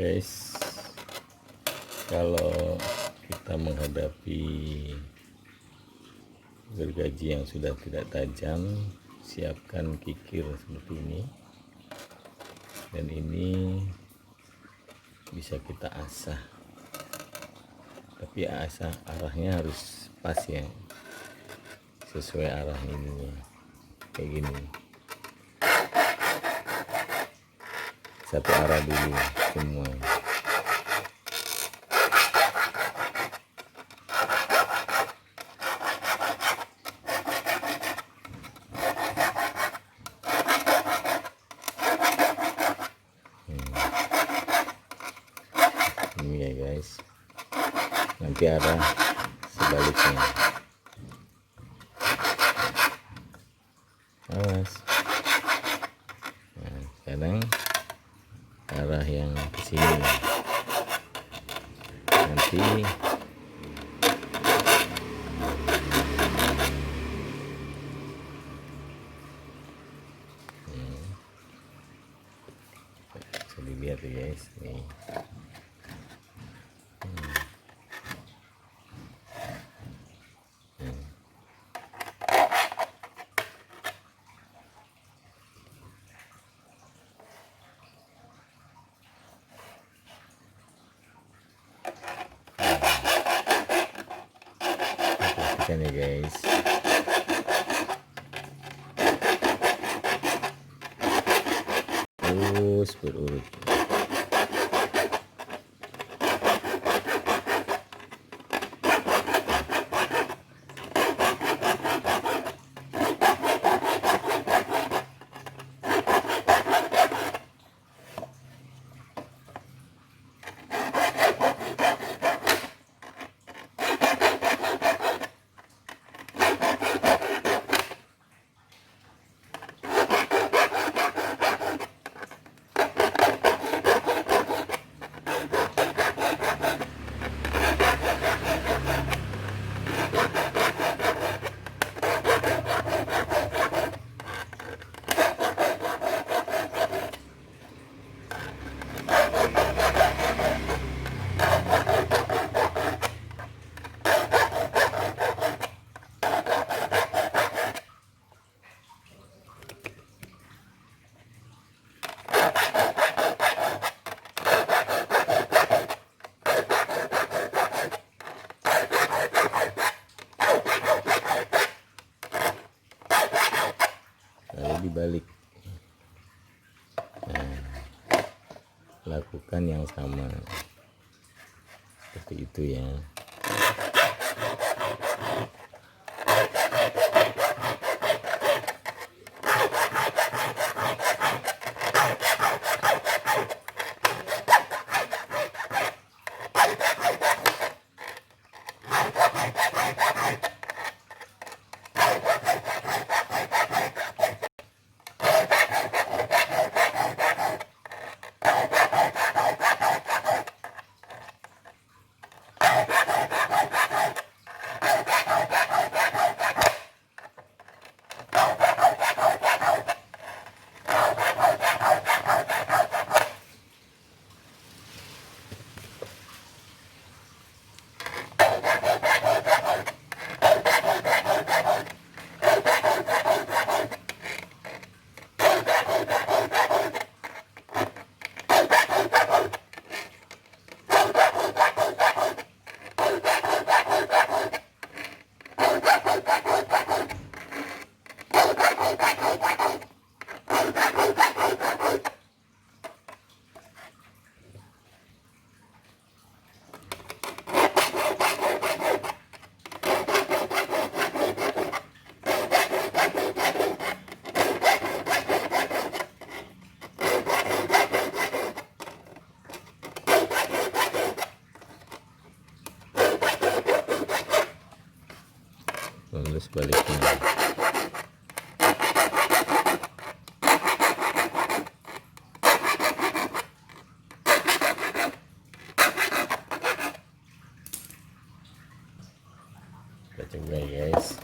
Guys, kalau kita menghadapi gergaji yang sudah tidak tajam, siapkan kikir seperti ini, dan ini bisa kita asah, tapi asah arahnya harus pas ya, sesuai arah ininya kayak gini, satu arah dulu semua. Ini ya guys, nanti arah sebaliknya, awas. Nah, sekarang arah yang ke sini nanti bisa dilihat ya guys nih. Perhatikan ya guys, terus berurut. Lalu dibalik. Nah, lakukan yang sama seperti itu ya. Lalu sebaliknya. Kita coba ya guys.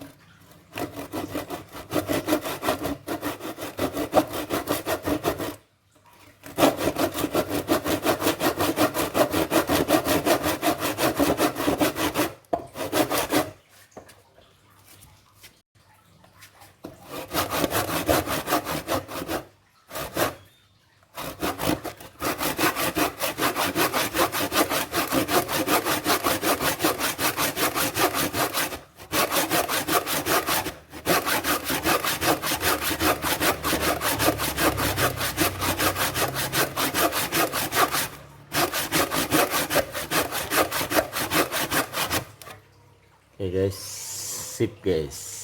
Oke guys, sip guys.